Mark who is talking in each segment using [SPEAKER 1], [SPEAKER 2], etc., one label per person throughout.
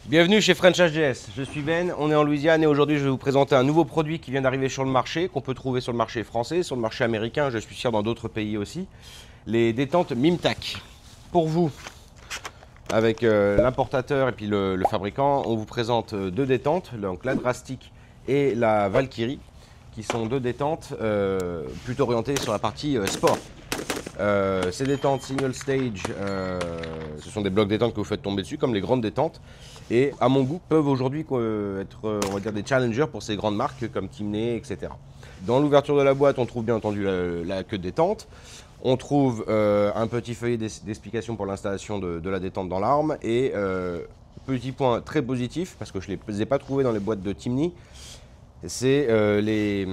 [SPEAKER 1] Bienvenue chez French HDS, je suis Ben, on est en Louisiane et aujourd'hui je vais vous présenter un nouveau produit qui vient d'arriver sur le marché, qu'on peut trouver sur le marché français, sur le marché américain, je suis sûr dans d'autres pays aussi. Les détentes Mimtac. Pour vous, avec l'importateur et puis le fabricant, on vous présente deux détentes, donc la Drastic et la Valkyrie, qui sont deux détentes plutôt orientées sur la partie sport. Ces détentes single stage, ce sont des blocs détentes que vous faites tomber dessus, comme les grandes détentes. Et à mon goût, peuvent aujourd'hui être, on va dire, des challengers pour ces grandes marques comme Timney, etc. Dans l'ouverture de la boîte, on trouve bien entendu la queue de détente. On trouve un petit feuillet d'explication pour l'installation de la détente dans l'arme. Et petit point très positif, parce que je ne les ai pas trouvés dans les boîtes de Timney, c'est les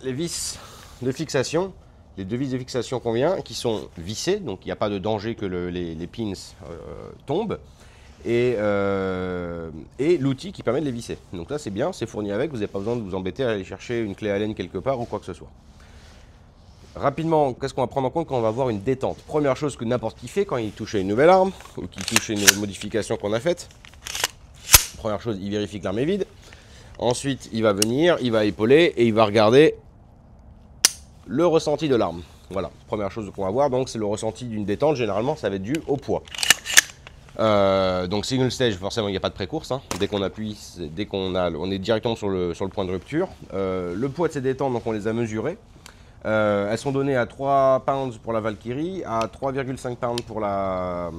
[SPEAKER 1] vis de fixation. Les deux vis de fixation qu'on vient, qui sont vissées, donc il n'y a pas de danger que les pins tombent. Et l'outil qui permet de les visser. Donc là c'est bien, c'est fourni avec, vous n'avez pas besoin de vous embêter à aller chercher une clé Allen quelque part ou quoi que ce soit. Rapidement, qu'est-ce qu'on va prendre en compte quand on va voir une détente? Première chose que n'importe qui fait quand il touche à une nouvelle arme ou qu'il touche à une modification qu'on a faite. Première chose, il vérifie que l'arme est vide. Ensuite, il va venir, il va épauler et il va regarder le ressenti de l'arme. Voilà, première chose qu'on va voir, donc c'est le ressenti d'une détente. Généralement, ça va être dû au poids. Donc single stage, forcément il n'y a pas de pré-course, hein. Dès qu'on appuie, dès on est directement sur le point de rupture. Le poids de ces détentes, donc on les a mesurées. Elles sont données à 3 pounds pour la Valkyrie, à 3,5 pounds pour la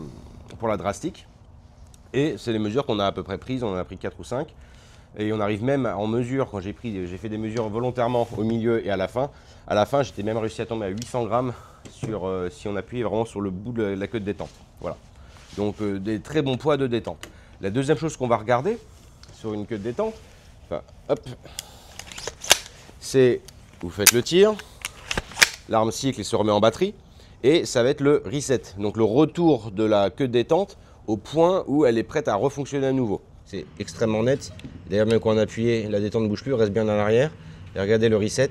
[SPEAKER 1] Drastic. Et c'est les mesures qu'on a à peu près prises, on en a pris 4 ou 5. Et on arrive même en mesure, quand j'ai fait des mesures volontairement au milieu et à la fin. À la fin, j'étais même réussi à tomber à 800 grammes sur, si on appuyait vraiment sur le bout de la queue de détente. Voilà. Donc des très bons poids de détente. La deuxième chose qu'on va regarder sur une queue de détente, enfin, hop, c'est vous faites le tir, l'arme cycle et se remet en batterie, et ça va être le reset, donc le retour de la queue de détente au point où elle est prête à refonctionner à nouveau. C'est extrêmement net. D'ailleurs, même quand on appuie, la détente ne bouge plus, reste bien en arrière. Et regardez le reset.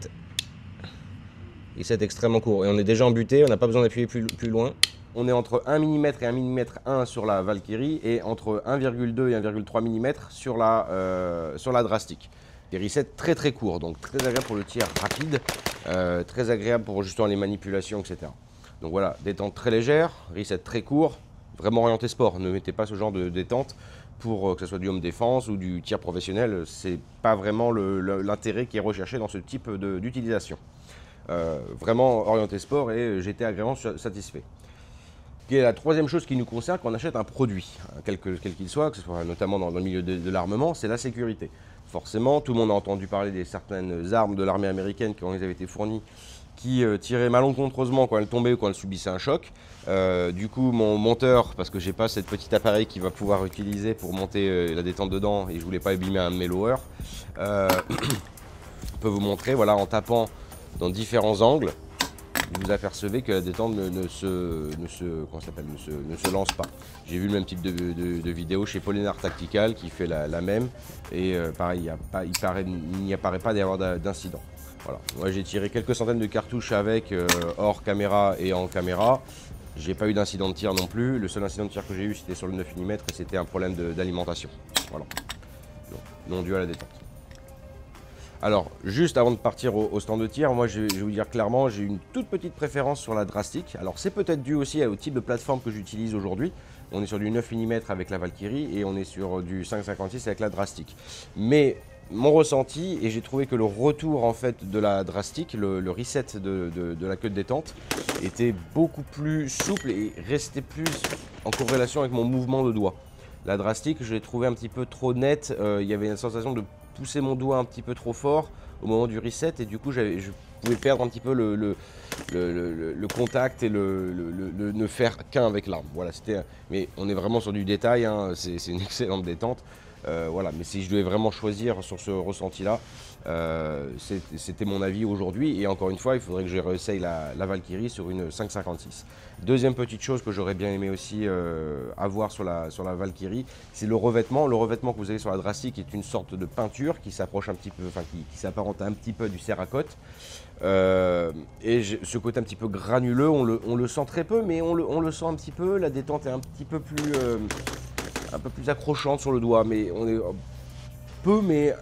[SPEAKER 1] Reset extrêmement court. Et on est déjà embuté, on n'a pas besoin d'appuyer plus loin. On est entre 1 mm et 1 mm 1 sur la Valkyrie et entre 1,2 et 1,3 mm sur la Drastic. Des resets très très courts, donc très agréable pour le tir rapide, très agréable pour justement les manipulations, etc. Donc voilà, détente très légère, reset très court, vraiment orienté sport. Ne mettez pas ce genre de détente pour que ce soit du home défense ou du tir professionnel. C'est pas vraiment l'intérêt qui est recherché dans ce type d'utilisation. Vraiment orienté sport et j'étais agréablement satisfait. Et la troisième chose qui nous concerne quand on achète un produit, quel qu'il soit, que ce soit notamment dans le milieu de l'armement, c'est la sécurité. Forcément, tout le monde a entendu parler des certaines armes de l'armée américaine quand elles avaient été fournies, qui tiraient malencontreusement quand elles tombaient ou quand elles subissaient un choc. Du coup, mon monteur, parce que j'ai pas cette petite appareil qui va pouvoir utiliser pour monter la détente dedans et je voulais pas abîmer un de mes lowers, peut vous montrer, voilà, en tapant dans différents angles, vous apercevez que la détente ne se lance pas. J'ai vu le même type de vidéo chez Polynar Tactical qui fait la même. Et pareil, il n'y apparaît pas d'y avoir d'incident. Voilà. Moi j'ai tiré quelques centaines de cartouches avec, hors caméra et en caméra. J'ai pas eu d'incident de tir non plus. Le seul incident de tir que j'ai eu c'était sur le 9 mm et c'était un problème d'alimentation. Voilà. Donc, non dû à la détente. Alors, juste avant de partir au stand de tir, moi je vais vous dire clairement, j'ai une toute petite préférence sur la Drastic. Alors c'est peut-être dû aussi au type de plateforme que j'utilise aujourd'hui. On est sur du 9 mm avec la Valkyrie et on est sur du 5,56 avec la Drastic. Mais mon ressenti, et j'ai trouvé que le retour en fait de la Drastic, le reset de la queue de détente, était beaucoup plus souple et restait plus en corrélation avec mon mouvement de doigt. La Drastic, je l'ai trouvé un petit peu trop nette, il y avait une sensation de pousser mon doigt un petit peu trop fort au moment du reset et du coup je pouvais perdre un petit peu le contact et ne faire qu'un avec l'arme. Voilà, mais on est vraiment sur du détail, hein, c'est une excellente détente. Voilà, mais si je devais vraiment choisir sur ce ressenti-là, c'était mon avis aujourd'hui. Et encore une fois, il faudrait que je réessaye la Valkyrie sur une 5,56. Deuxième petite chose que j'aurais bien aimé aussi avoir sur la Valkyrie, c'est le revêtement. Le revêtement que vous avez sur la Drastic est une sorte de peinture qui s'approche un petit peu, enfin qui s'apparente un petit peu du Cerakote. Et ce côté un petit peu granuleux, on le sent très peu, mais on le sent un petit peu. La détente est un petit peu plus un peu plus accrochante sur le doigt, mais on est peu, mais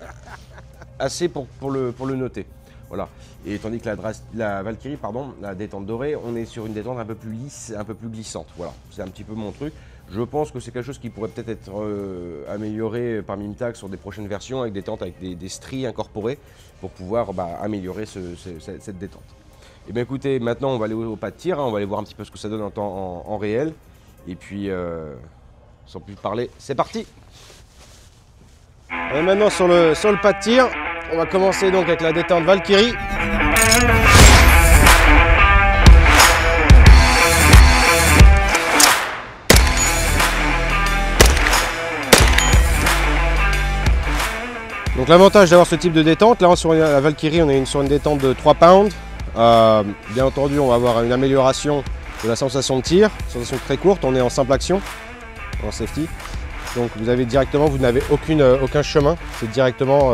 [SPEAKER 1] assez pour le noter. Voilà. Et tandis que la Valkyrie, pardon, la détente dorée, on est sur une détente un peu plus lisse, un peu plus glissante. Voilà, c'est un petit peu mon truc. Je pense que c'est quelque chose qui pourrait peut-être être amélioré par Mimtac sur des prochaines versions avec des détentes avec des stries incorporées pour pouvoir améliorer cette détente. Et bien écoutez, maintenant on va aller au pas de tir, hein, on va aller voir un petit peu ce que ça donne en réel. Et puis, sans plus parler, c'est parti! On est maintenant sur le pas de tir. On va commencer donc avec la détente Valkyrie. Donc l'avantage d'avoir ce type de détente, là sur la Valkyrie on est sur une détente de 3 pounds. Bien entendu on va avoir une amélioration de la sensation de tir, sensation très courte, on est en simple action, en safety. Donc vous avez directement, vous n'avez aucun chemin, c'est directement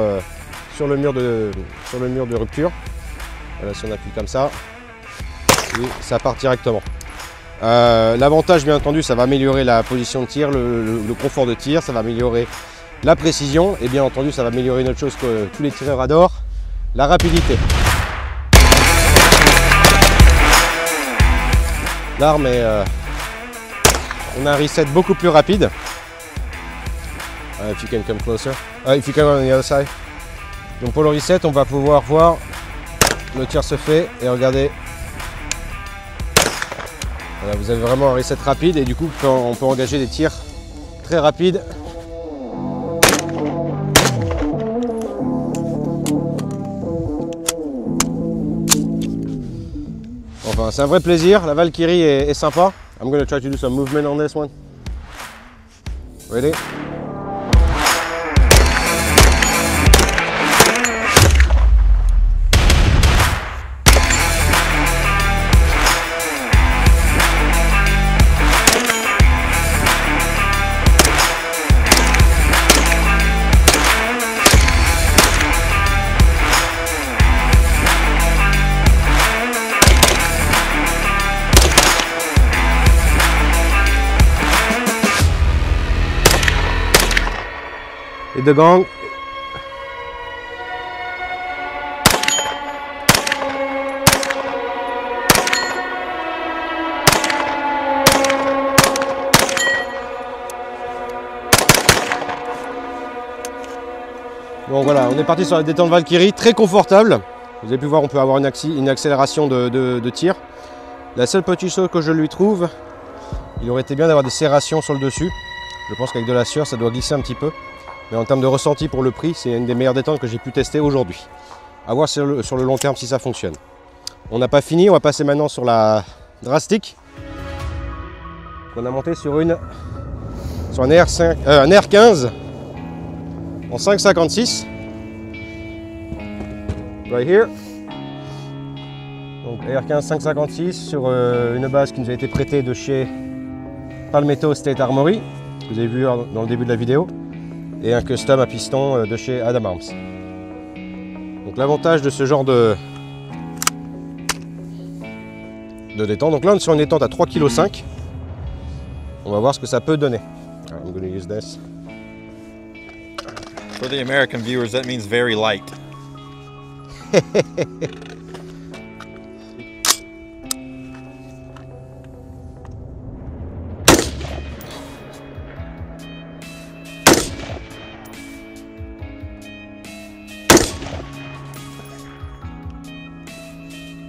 [SPEAKER 1] sur le mur de rupture. Voilà, si on appuie comme ça, et ça part directement. L'avantage bien entendu, ça va améliorer la position de tir, le confort de tir, ça va améliorer la précision et bien entendu ça va améliorer une autre chose que tous les tireurs adorent, la rapidité. L'arme est... on a un reset beaucoup plus rapide. If you can come closer. If you come on the other side. Donc pour le reset, on va pouvoir voir le tir se fait et regardez. Voilà, vous avez vraiment un reset rapide et du coup on peut engager des tirs très rapides. Enfin, c'est un vrai plaisir. La Valkyrie est sympa. I'm going to try to do some movement on this one. Ready? Et de gang. Donc voilà, on est parti sur la détente Valkyrie, très confortable. Vous avez pu voir, on peut avoir une accélération de tir. La seule petite chose que je lui trouve, il aurait été bien d'avoir des serrations sur le dessus. Je pense qu'avec de la sueur, ça doit glisser un petit peu. Mais en termes de ressenti pour le prix, c'est une des meilleures détentes que j'ai pu tester aujourd'hui. À voir sur le long terme si ça fonctionne. On n'a pas fini, on va passer maintenant sur la Drastic. On a monté sur un R15 en 5,56. Right here. Donc R15 5,56 sur une base qui nous a été prêtée de chez Palmetto State Armory. Vous avez vu dans le début de la vidéo. Et un custom à piston de chez Adam Arms. Donc l'avantage de ce genre de détente. Donc là on est sur une détente à 3,5 kg. On va voir ce que ça peut donner. I'm going to use this.
[SPEAKER 2] For the American viewers, that means very light.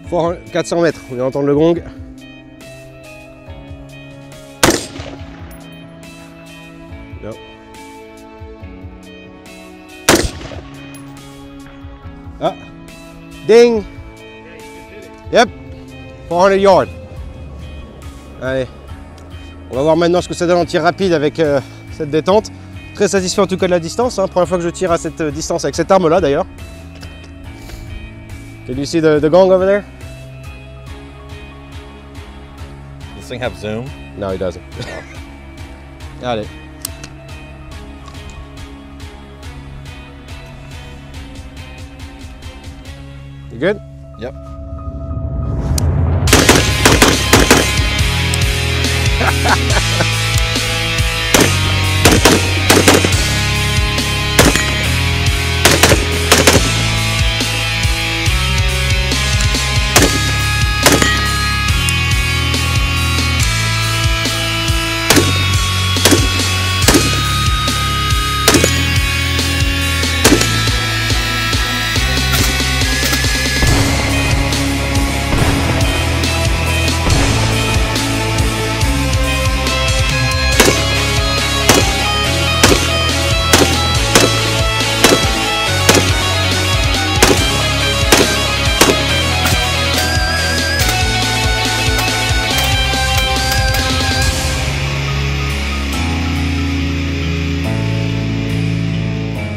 [SPEAKER 1] Pour 400 mètres, on vient d'entendre le gong. Yep. Ah, ding. Yep, 400 yards. Allez, on va voir maintenant ce que ça donne en tir rapide avec cette détente. Très satisfait en tout cas de la distance, hein. Première fois que je tire à cette distance avec cette arme là d'ailleurs. Can you see the gong over there?
[SPEAKER 2] This thing have zoom?
[SPEAKER 1] No, it doesn't. Allez. You good?
[SPEAKER 2] Yep.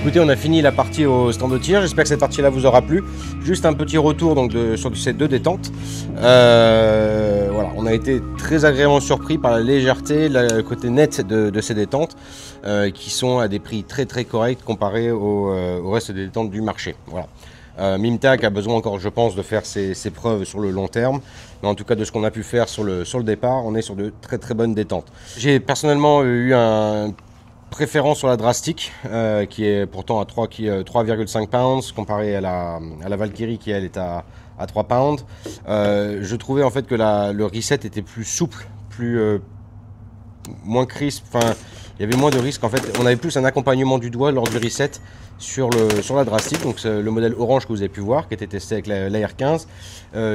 [SPEAKER 1] Écoutez, on a fini la partie au stand de tir. J'espère que cette partie-là vous aura plu. Juste un petit retour donc sur ces 2 détentes. Voilà, on a été très agréablement surpris par la légèreté, le côté net de ces détentes, qui sont à des prix très corrects comparés au reste des détentes du marché. Voilà. Mimtak a besoin encore, je pense, de faire ses preuves sur le long terme. Mais en tout cas, de ce qu'on a pu faire sur le départ, on est sur de très bonnes détentes. J'ai personnellement eu un préférence sur la Drastic, qui est pourtant à 3,5 pounds, comparé à la Valkyrie qui elle est à 3 pounds. Je trouvais en fait que le reset était plus souple, moins crisp, enfin il y avait moins de risques en fait. On avait plus un accompagnement du doigt lors du reset sur la Drastic, donc c'est le modèle orange que vous avez pu voir, qui était testé avec la R15,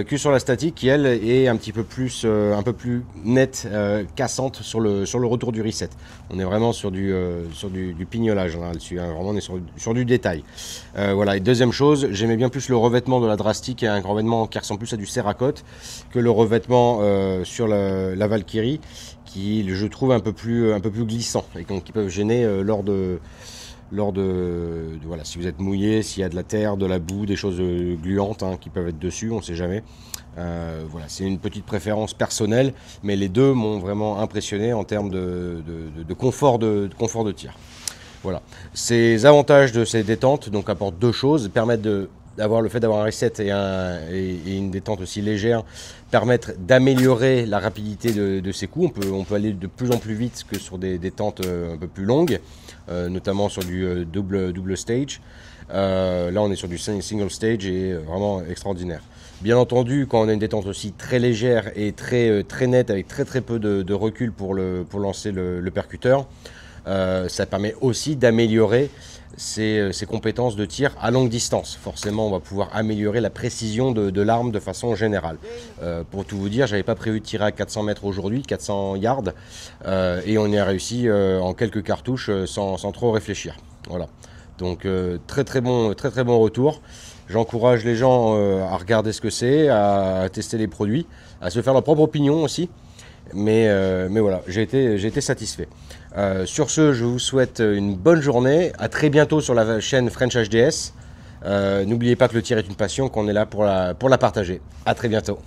[SPEAKER 1] que sur la statique qui elle est un peu plus nette, cassante sur le retour du reset. On est vraiment sur du pignolage hein, là-dessus, hein, vraiment on est sur du détail. Voilà, et deuxième chose, j'aimais bien plus le revêtement de la Drastic, un revêtement qui ressemble plus à du Cerakote que le revêtement sur la Valkyrie, qui je trouve un peu plus glissant et donc qui peuvent gêner lors de voilà, si vous êtes mouillé, s'il y a de la terre, de la boue, des choses gluantes hein, qui peuvent être dessus, on ne sait jamais. Voilà, c'est une petite préférence personnelle, mais les deux m'ont vraiment impressionné en termes de confort de tir. Voilà. Ces avantages de ces détentes donc apportent 2 choses, permettent d'avoir le fait d'avoir un reset et une détente aussi légère, permettre d'améliorer la rapidité de ses coups. On peut aller de plus en plus vite que sur des détentes un peu plus longues, notamment sur du double stage. Là on est sur du single stage et vraiment extraordinaire. Bien entendu, quand on a une détente aussi très légère et très nette, avec très peu de recul pour lancer le percuteur, ça permet aussi d'améliorer ses compétences de tir à longue distance. Forcément, on va pouvoir améliorer la précision de l'arme de façon générale. Pour tout vous dire, j'avais pas prévu de tirer à 400 mètres aujourd'hui, 400 yards, et on y a réussi en quelques cartouches sans trop réfléchir. Voilà. Donc très bon retour. J'encourage les gens à regarder ce que c'est, à tester les produits, à se faire leur propre opinion aussi. Mais voilà, j'ai été satisfait. Sur ce, je vous souhaite une bonne journée. À très bientôt sur la chaîne French HDS. N'oubliez pas que le tir est une passion, qu'on est là pour la partager. À très bientôt.